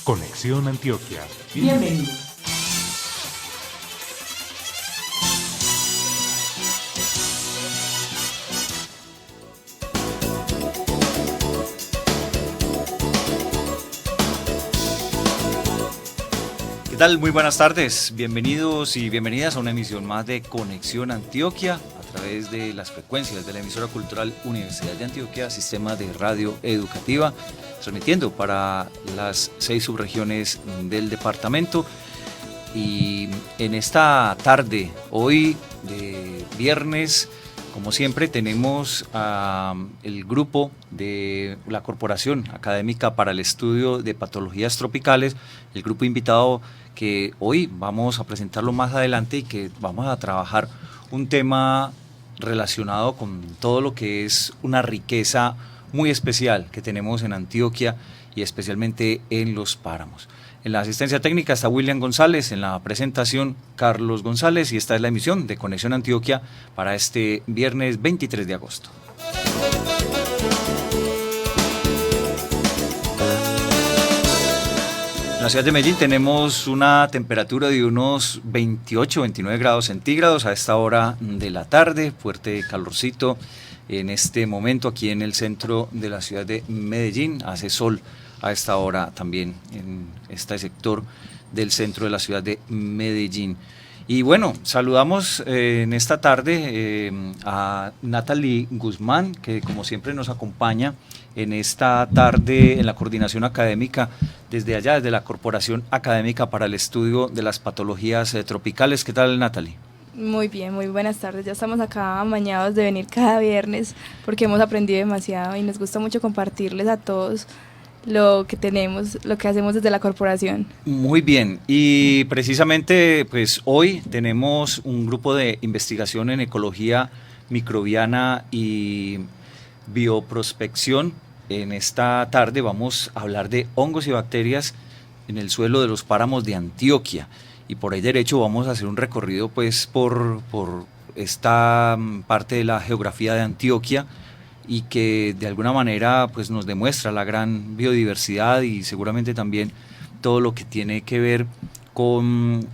Conexión Antioquia. Bienvenidos. ¿Qué tal? Muy buenas tardes, bienvenidos y bienvenidas a una emisión más de Conexión Antioquia a través de las frecuencias de la emisora cultural Universidad de Antioquia, sistema de radio educativa, transmitiendo para las 6 subregiones del departamento. Y en esta tarde, hoy de viernes, como siempre, tenemos el grupo de la Corporación Académica para el Estudio de Patologías Tropicales, el grupo invitado que hoy vamos a presentarlo más adelante y que vamos a trabajar un tema relacionado con todo lo que es una riqueza muy especial que tenemos en Antioquia y especialmente en los páramos. En la asistencia técnica está William González, en la presentación Carlos González, y esta es la emisión de Conexión Antioquia para este viernes 23 de agosto. En la ciudad de Medellín tenemos una temperatura de unos 28-29 grados centígrados a esta hora de la tarde, fuerte calorcito en este momento aquí en el centro de la ciudad de Medellín, hace sol a esta hora también en este sector del centro de la ciudad de Medellín. Y bueno, saludamos en esta tarde a Natalie Guzmán, que como siempre nos acompaña en esta tarde en la coordinación académica desde allá, desde la Corporación Académica para el Estudio de las Patologías Tropicales. ¿Qué tal, Natalie? Muy bien, muy buenas tardes. Ya estamos acá amañados de venir cada viernes porque hemos aprendido demasiado y nos gusta mucho compartirles a todos lo que tenemos, lo que hacemos desde la corporación. Muy bien, y precisamente pues hoy tenemos un grupo de investigación en ecología microbiana y bioprospección. En esta tarde vamos a hablar de hongos y bacterias en el suelo de los páramos de Antioquia, y por ahí derecho vamos a hacer un recorrido pues por esta parte de la geografía de Antioquia, y que de alguna manera pues nos demuestra la gran biodiversidad y seguramente también todo lo que tiene que ver con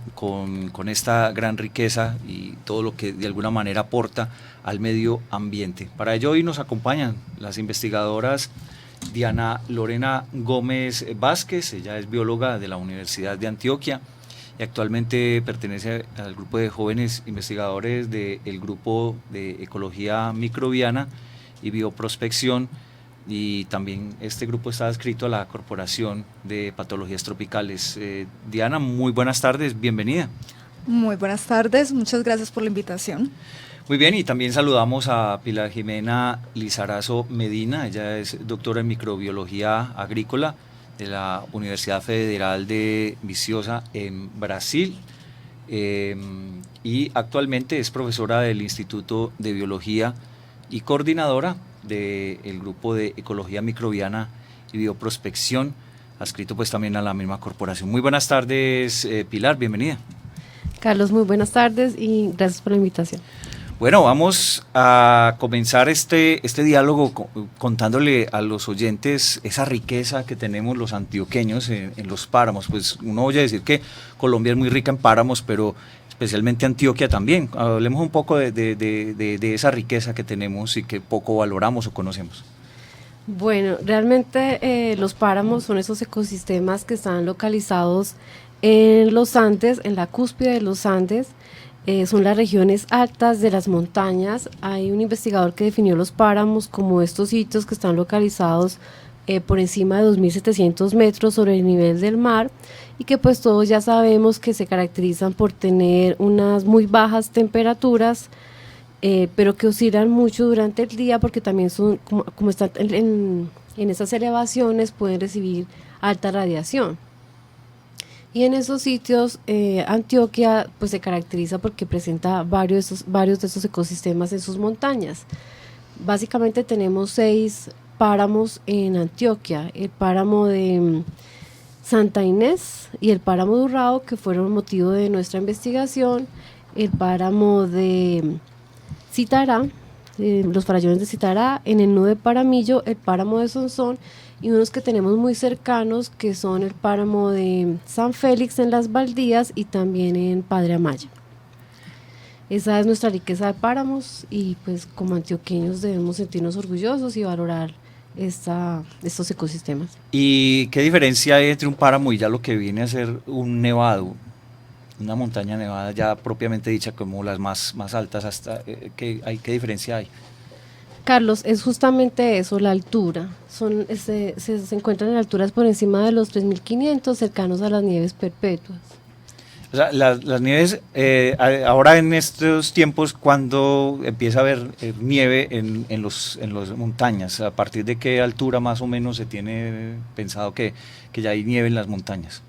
esta gran riqueza y todo lo que de alguna manera aporta al medio ambiente. Para ello hoy nos acompañan las investigadoras Diana Lorena Gómez Vázquez, ella es bióloga de la Universidad de Antioquia y actualmente pertenece al grupo de jóvenes investigadores del grupo de ecología microbiana y bioprospección, y también este grupo está adscrito a la Corporación de Patologías Tropicales. Diana, muy buenas tardes, bienvenida. Muy buenas tardes, muchas gracias por la invitación. Muy bien, y también saludamos a Pilar Jimena Lizarazo Medina, ella es doctora en microbiología agrícola de la Universidad Federal de Viçosa en Brasil, y actualmente es profesora del Instituto de Biología y coordinadora del grupo de ecología microbiana y bioprospección, adscrito pues también a la misma corporación. Muy buenas tardes, Pilar, bienvenida. Carlos, muy buenas tardes y gracias por la invitación. Bueno, vamos a comenzar este diálogo contándole a los oyentes esa riqueza que tenemos los antioqueños en los páramos. Pues uno oye decir que Colombia es muy rica en páramos, pero especialmente Antioquia también. Hablemos un poco de esa riqueza que tenemos y que poco valoramos o conocemos. Bueno, realmente los páramos son esos ecosistemas que están localizados en los Andes, en la cúspide de los Andes. Son las regiones altas de las montañas. Hay un investigador que definió los páramos como estos sitios que están localizados por encima de 2.700 metros sobre el nivel del mar, y que pues todos ya sabemos que se caracterizan por tener unas muy bajas temperaturas, pero que oscilan mucho durante el día porque también son, como están en esas elevaciones, pueden recibir alta radiación. Y en esos sitios Antioquia pues se caracteriza porque presenta varios de estos ecosistemas en sus montañas. Básicamente tenemos 6 páramos en Antioquia: el páramo de Santa Inés y el páramo de Urrao, que fueron motivo de nuestra investigación, el páramo de Citará los farallones de Citará, en el nudo de Paramillo, el páramo de Sonsón y unos que tenemos muy cercanos que son el páramo de San Félix en Las Baldías y también en Padre Amaya. Esa es nuestra riqueza de páramos y pues como antioqueños debemos sentirnos orgullosos y valorar estos ecosistemas. ¿Y qué diferencia hay entre un páramo y ya lo que viene a ser un nevado? Una montaña nevada ya propiamente dicha, como las más altas, hasta ¿qué diferencia hay? Carlos, es justamente eso, la altura. Se encuentran en alturas por encima de los 3.500, cercanos a las nieves perpetuas. O sea, las nieves, ahora en estos tiempos, ¿cuándo empieza a haber nieve en las montañas? ¿A partir de qué altura más o menos se tiene pensado que ya hay nieve en las montañas?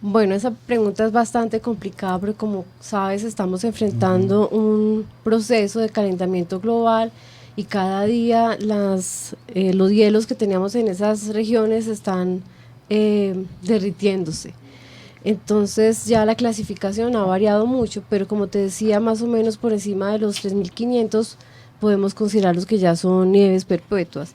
Bueno, esa pregunta es bastante complicada porque como sabes estamos enfrentando un proceso de calentamiento global y cada día los hielos que teníamos en esas regiones están derritiéndose. Entonces ya la clasificación ha variado mucho, pero como te decía, más o menos por encima de los 3.500 podemos considerar los que ya son nieves perpetuas.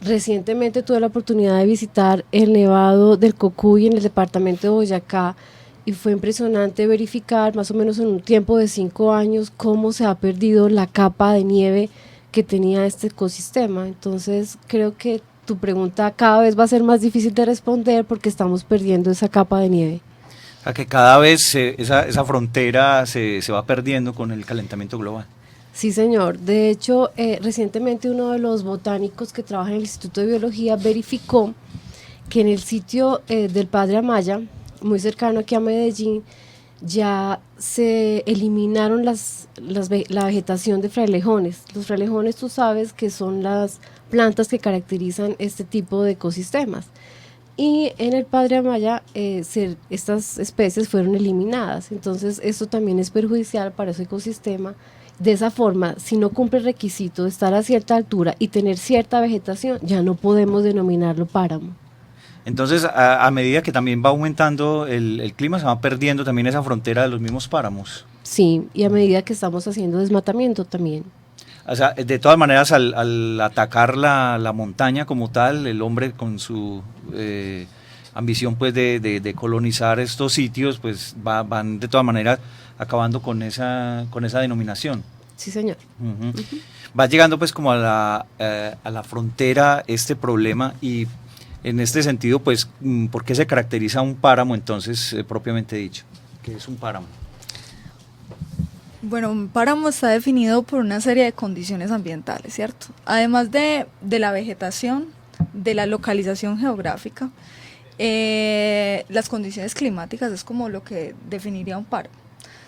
Recientemente tuve la oportunidad de visitar el Nevado del Cocuy en el departamento de Boyacá y fue impresionante verificar más o menos en un tiempo de 5 años cómo se ha perdido la capa de nieve que tenía este ecosistema. Entonces creo que tu pregunta cada vez va a ser más difícil de responder porque estamos perdiendo esa capa de nieve. O sea, que cada vez esa frontera se va perdiendo con el calentamiento global. Sí, señor. De hecho, recientemente uno de los botánicos que trabaja en el Instituto de Biología verificó que en el sitio del Padre Amaya, muy cercano aquí a Medellín, ya se eliminaron la vegetación de frailejones. Los frailejones, tú sabes que son las plantas que caracterizan este tipo de ecosistemas. Y en el Padre Amaya estas especies fueron eliminadas. Entonces, esto también es perjudicial para ese ecosistema. De esa forma, si no cumple el requisito de estar a cierta altura y tener cierta vegetación, ya no podemos denominarlo páramo. Entonces, a medida que también va aumentando el clima, se va perdiendo también esa frontera de los mismos páramos. Sí, y a medida que estamos haciendo desmatamiento también. O sea, de todas maneras, al atacar la montaña como tal, el hombre con su ambición pues de colonizar estos sitios, pues van de todas maneras acabando con esa denominación. Sí, señor. Uh-huh. Uh-huh. Va llegando pues como a la frontera este problema y en este sentido, pues, ¿por qué se caracteriza un páramo entonces propiamente dicho? ¿Qué es un páramo? Bueno, un páramo está definido por una serie de condiciones ambientales, ¿cierto? Además de la vegetación, de la localización geográfica, las condiciones climáticas es como lo que definiría un páramo.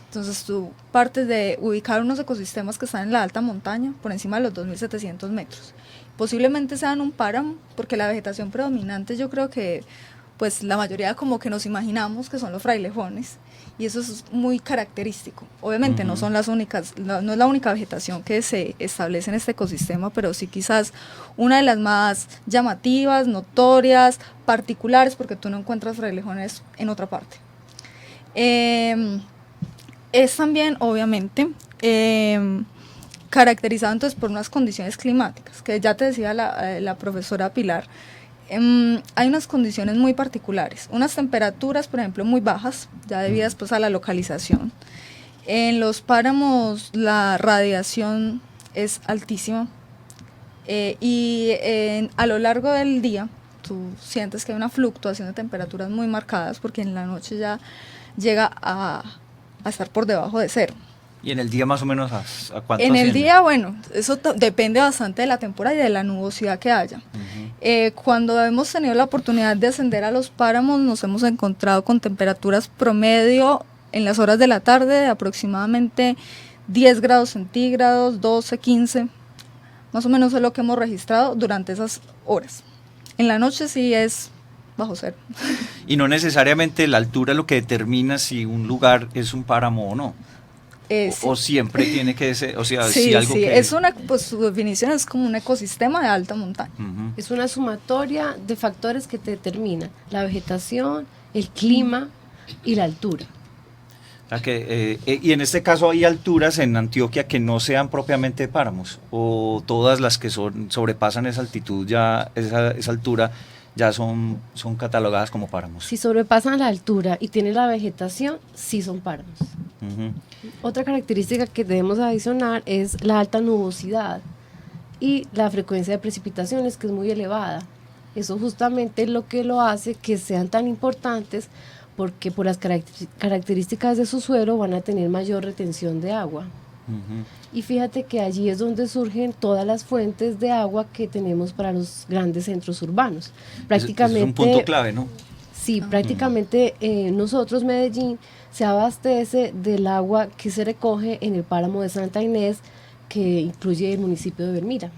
Entonces tú partes de ubicar unos ecosistemas que están en la alta montaña, por encima de los 2.700 metros. Posiblemente sean un páramo, porque la vegetación predominante yo creo que pues la mayoría como que nos imaginamos que son los frailejones, y eso es muy característico. Obviamente no son las únicas, no es la única vegetación que se establece en este ecosistema, pero sí quizás una de las más llamativas, notorias, particulares, porque tú no encuentras frailejones en otra parte. Es también, obviamente, caracterizado entonces por unas condiciones climáticas, que ya te decía la profesora Pilar. Hay unas condiciones muy particulares, unas temperaturas, por ejemplo, muy bajas, ya debidas pues a la localización. En los páramos la radiación es altísima a lo largo del día tú sientes que hay una fluctuación de temperaturas muy marcadas, porque en la noche ya llega a estar por debajo de cero. ¿Y en el día más o menos a cuánto En asciende? el día, bueno, eso depende bastante de la temporada y de la nubosidad que haya. Cuando hemos tenido la oportunidad de ascender a los páramos, nos hemos encontrado con temperaturas promedio en las horas de la tarde de aproximadamente 10 grados centígrados, 12, 15, más o menos es lo que hemos registrado durante esas horas. En la noche sí es bajo cero. Y no necesariamente la altura es lo que determina si un lugar es un páramo o no. Sí. O siempre tiene que ser, o sea, sí, si algo sí, que... es pues su definición es como un ecosistema de alta montaña. Es una sumatoria de factores que te determinan la vegetación, el clima y la altura. Y en este caso hay alturas en Antioquia que no sean propiamente páramos, o todas las que sobrepasan esa altitud, ya esa altura, ya son catalogadas como páramos. Si sobrepasan la altura y tienen la vegetación, sí son páramos. Uh-huh. Otra característica que debemos adicionar es la alta nubosidad y la frecuencia de precipitaciones, que es muy elevada. Eso justamente es lo que lo hace que sean tan importantes, porque por las características de su suelo van a tener mayor retención de agua. Uh-huh. Y fíjate que allí es donde surgen todas las fuentes de agua que tenemos para los grandes centros urbanos. Prácticamente, es un punto clave, ¿no? Sí, prácticamente nosotros, Medellín, se abastece del agua que se recoge en el páramo de Santa Inés, que incluye el municipio de Belmira.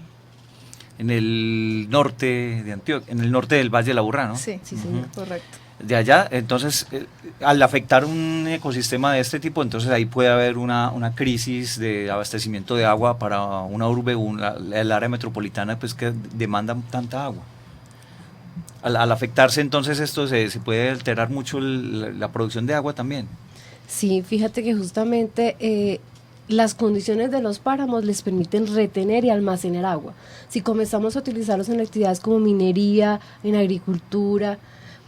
En el norte de Antioquia, en el norte del Valle de la Burra, ¿no? Sí, Sí, señor. correcto. De allá, entonces, al afectar un ecosistema de este tipo, entonces ahí puede haber una crisis de abastecimiento de agua para una urbe, el área metropolitana, pues que demanda tanta agua. Al afectarse entonces esto se puede alterar mucho la producción de agua también. Sí, fíjate que justamente las condiciones de los páramos les permiten retener y almacenar agua. Si comenzamos a utilizarlos en actividades como minería, en agricultura,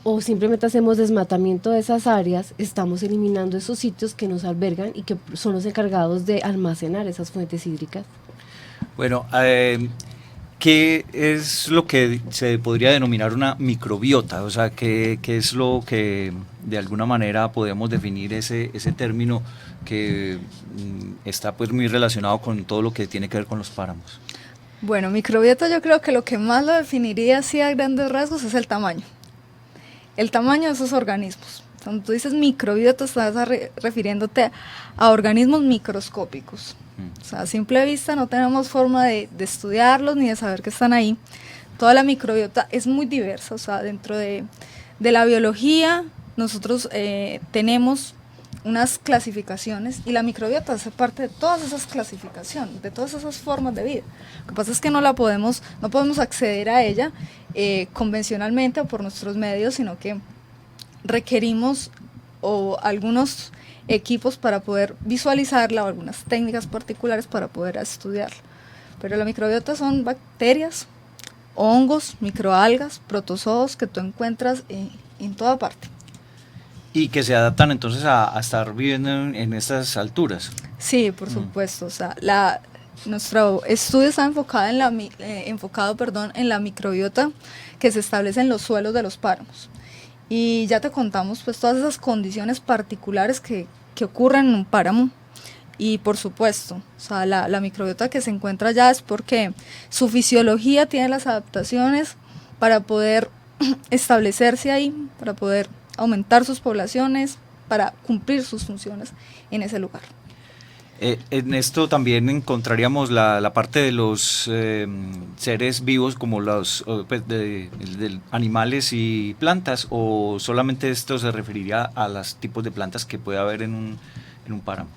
o simplemente hacemos desmatamiento de esas áreas, estamos eliminando esos sitios que nos albergan y que son los encargados de almacenar esas fuentes hídricas. Bueno, ¿qué es lo que se podría denominar una microbiota? O sea, ¿qué es lo que de alguna manera podemos definir ese término que está pues muy relacionado con todo lo que tiene que ver con los páramos? Bueno, microbiota, yo creo que lo que más lo definiría así a grandes rasgos es el tamaño. El tamaño de esos organismos. Cuando tú dices microbiota, estás refiriéndote a organismos microscópicos. O sea, a simple vista no tenemos forma de estudiarlos ni de saber que están ahí. Toda la microbiota es muy diversa. O sea, dentro de la biología nosotros tenemos unas clasificaciones, y la microbiota hace parte de todas esas clasificaciones, de todas esas formas de vida. Lo que pasa es que no podemos acceder a ella convencionalmente o por nuestros medios, sino que requerimos algunos equipos para poder visualizarla, o algunas técnicas particulares para poder estudiarla. Pero la microbiota son bacterias, hongos, microalgas, protozoos que tú encuentras en toda parte. Y que se adaptan entonces a estar viviendo en estas alturas. Sí, por supuesto. O sea, nuestro estudio está enfocado en la microbiota que se establece en los suelos de los páramos. Y ya te contamos pues todas esas condiciones particulares que ocurren en un páramo. Y por supuesto, o sea, la microbiota que se encuentra allá es porque su fisiología tiene las adaptaciones para poder establecerse ahí, para poder aumentar sus poblaciones, para cumplir sus funciones en ese lugar. En esto también encontraríamos la parte de los seres vivos, como los de animales y plantas, o solamente esto se referiría a los tipos de plantas que puede haber en un páramo.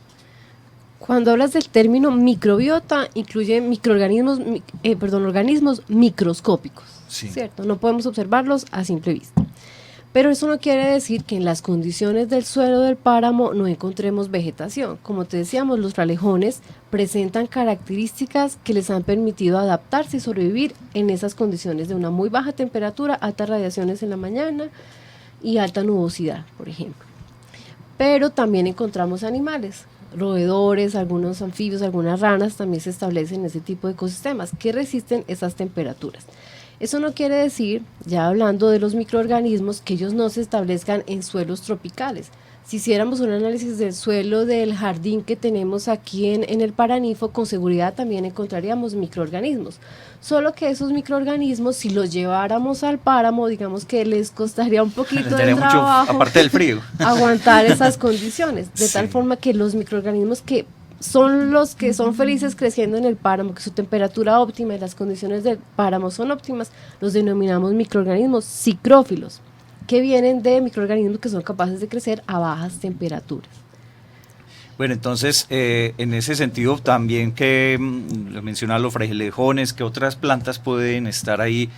Cuando hablas del término microbiota, incluye organismos microscópicos, Sí. ¿cierto? No podemos observarlos a simple vista. Pero eso no quiere decir que en las condiciones del suelo del páramo no encontremos vegetación. Como te decíamos, los frailejones presentan características que les han permitido adaptarse y sobrevivir en esas condiciones de una muy baja temperatura, altas radiaciones en la mañana y alta nubosidad, por ejemplo. Pero también encontramos animales, roedores, algunos anfibios, algunas ranas también se establecen en ese tipo de ecosistemas que resisten esas temperaturas. Eso no quiere decir, ya hablando de los microorganismos, que ellos no se establezcan en suelos tropicales. Si hiciéramos un análisis del suelo del jardín que tenemos aquí en el Paraninfo, con seguridad también encontraríamos microorganismos. Solo que esos microorganismos, si los lleváramos al páramo, digamos que les costaría un poquito de trabajo, aparte del frío, aguantar esas condiciones. De tal Sí. forma que los microorganismos que son los que son felices creciendo en el páramo, que su temperatura óptima y las condiciones del páramo son óptimas, los denominamos microorganismos psicrófilos, que vienen de microorganismos que son capaces de crecer a bajas temperaturas. Bueno, entonces, en ese sentido también que mencionar los frailejones, que otras plantas pueden estar ahí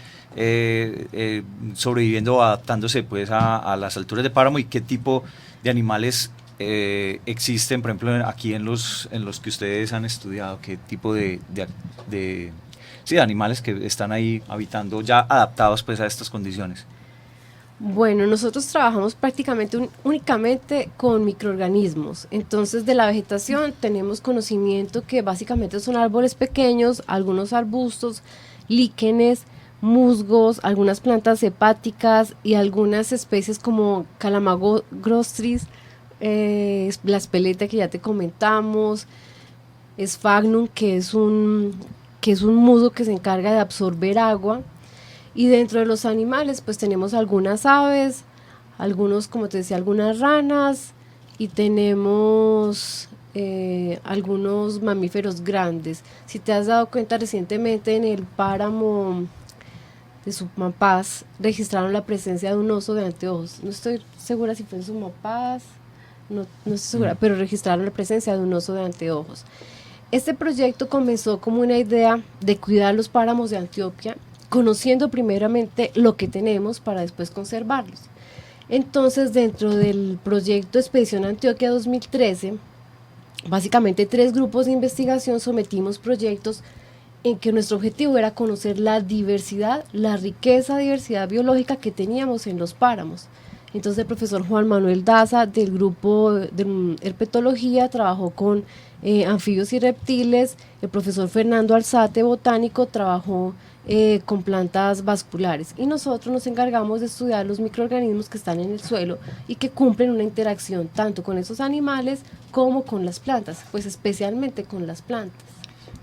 sobreviviendo o adaptándose pues a las alturas de páramo, y qué tipo de animales existen, por ejemplo, aquí en los que ustedes han estudiado? ¿Qué tipo sí, de animales que están ahí habitando ya adaptados pues a estas condiciones? Bueno, nosotros trabajamos prácticamente únicamente con microorganismos. Entonces, de la vegetación tenemos conocimiento que básicamente son árboles pequeños, algunos arbustos, líquenes, musgos, algunas plantas hepáticas y algunas especies como Calamagrostris, la espeleta que ya te comentamos, Sphagnum, que es un musgo que se encarga de absorber agua. Y dentro de los animales pues tenemos algunas aves, algunos, como te decía, algunas ranas, y tenemos algunos mamíferos grandes. Si te has dado cuenta, recientemente en el páramo de Sumapaz registraron la presencia de un oso de anteojos. No estoy segura si fue en Sumapaz, no estoy segura, pero registraron la presencia de un oso de anteojos. Este proyecto comenzó como una idea de cuidar los páramos de Antioquia, conociendo primeramente lo que tenemos para después conservarlos. Entonces, dentro del proyecto Expedición Antioquia 2013, básicamente 3 grupos de investigación sometimos proyectos en que nuestro objetivo era conocer la diversidad, la riqueza de diversidad biológica que teníamos en los páramos. Entonces el profesor Juan Manuel Daza del grupo de herpetología trabajó con anfibios y reptiles, el profesor Fernando Alzate, botánico, trabajó con plantas vasculares, y nosotros nos encargamos de estudiar los microorganismos que están en el suelo y que cumplen una interacción tanto con esos animales como con las plantas, pues especialmente con las plantas.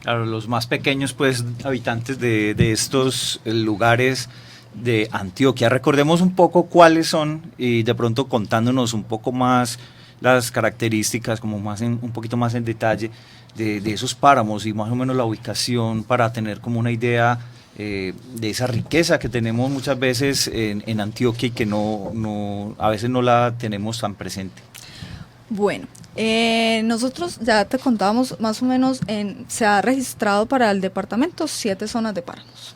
Claro, los más pequeños pues habitantes de estos lugares de Antioquia. Recordemos un poco cuáles son, y de pronto contándonos un poco más las características, como un poquito más en detalle de esos páramos y más o menos la ubicación, para tener como una idea de esa riqueza que tenemos muchas veces en Antioquia y que a veces no la tenemos tan presente. Bueno, nosotros ya te contábamos más o menos, se ha registrado para el departamento 7 zonas de páramos.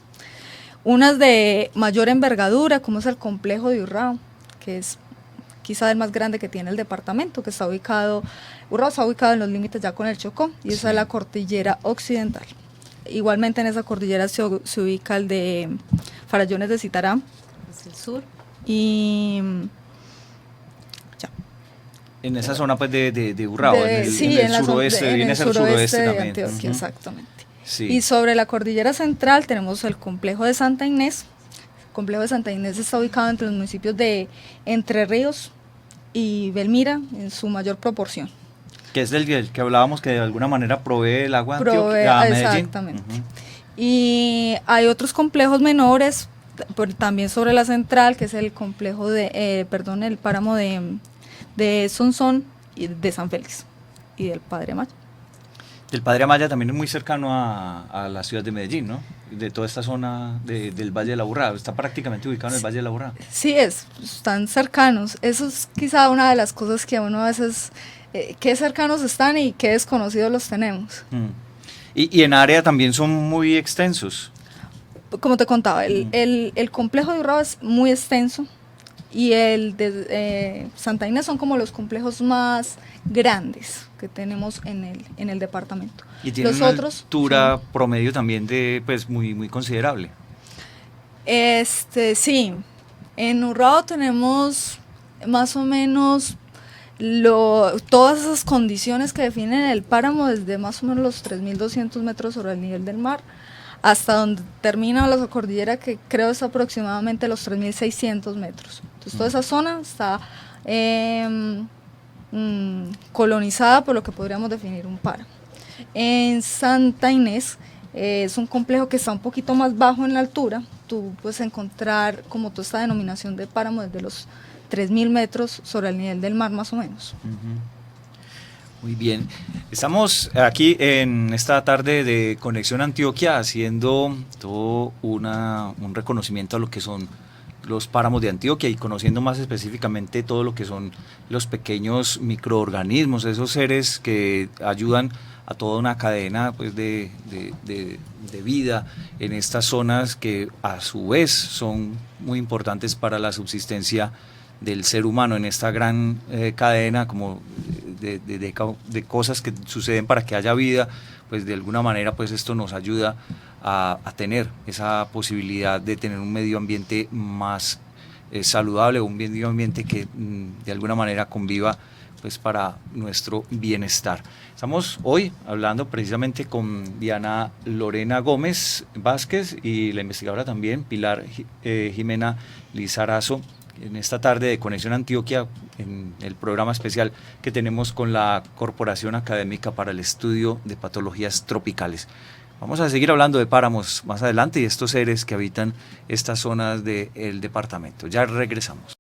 Unas de mayor envergadura, como es el complejo de Urrao, que es quizá el más grande que tiene el departamento, que Urrao está ubicado en los límites ya con el Chocó, y esa es la cordillera occidental. Igualmente en esa cordillera se ubica el de Farallones de Citará. Es el sur. Y ya. En esa zona pues de Urrao, en el suroeste, viene a ser suroeste de también. Antioquia, exactamente. Sí. Y sobre la cordillera central tenemos el complejo de Santa Inés. El complejo de Santa Inés está ubicado entre los municipios de Entre Ríos y Belmira en su mayor proporción. Que es del que hablábamos, que de alguna manera provee el agua a Antioquia, a Medellín. Exactamente. Y hay otros complejos menores, también sobre la central, que es el complejo el páramo de Sonsón y de San Félix y del Padre Amaya. El Padre Amaya también es muy cercano a la ciudad de Medellín, ¿no? De toda esta zona del Valle de la Burrada, está prácticamente ubicado en el Valle de la Burrada. Sí, están cercanos. Eso es quizá una de las cosas que a uno a veces, qué cercanos están y qué desconocidos los tenemos. Y en área también son muy extensos. Como te contaba, el complejo de Urrao es muy extenso, y el de Santa Inés son como los complejos más grandes que tenemos en el departamento. Y tiene una altura promedio también de pues muy considerable. Sí, en Urrao tenemos más o menos todas esas condiciones que definen el páramo, desde más o menos los 3.200 metros sobre el nivel del mar hasta donde termina la cordillera, que creo es aproximadamente los 3.600 metros. Entonces toda esa zona está colonizada por lo que podríamos definir un páramo. En Santa Inés es un complejo que está un poquito más bajo en la altura. Tú puedes encontrar como toda esta denominación de páramo desde los 3.000 metros sobre el nivel del mar más o menos. Muy bien, estamos aquí en esta tarde de Conexión Antioquia haciendo todo un reconocimiento a lo que son los páramos de Antioquia y conociendo más específicamente todo lo que son los pequeños microorganismos, esos seres que ayudan a toda una cadena pues, de vida en estas zonas, que a su vez son muy importantes para la subsistencia del ser humano en esta gran cadena, como de cosas que suceden para que haya vida, pues de alguna manera pues esto nos ayuda a tener esa posibilidad de tener un medio ambiente más saludable, un medio ambiente que de alguna manera conviva pues para nuestro bienestar. Estamos hoy hablando precisamente con Diana Lorena Gómez Vázquez y la investigadora también Pilar Jimena Lizarazo en esta tarde de Conexión Antioquia, en el programa especial que tenemos con la Corporación Académica para el Estudio de Patologías Tropicales. Vamos a seguir hablando de páramos más adelante y estos seres que habitan estas zonas del departamento. Ya regresamos.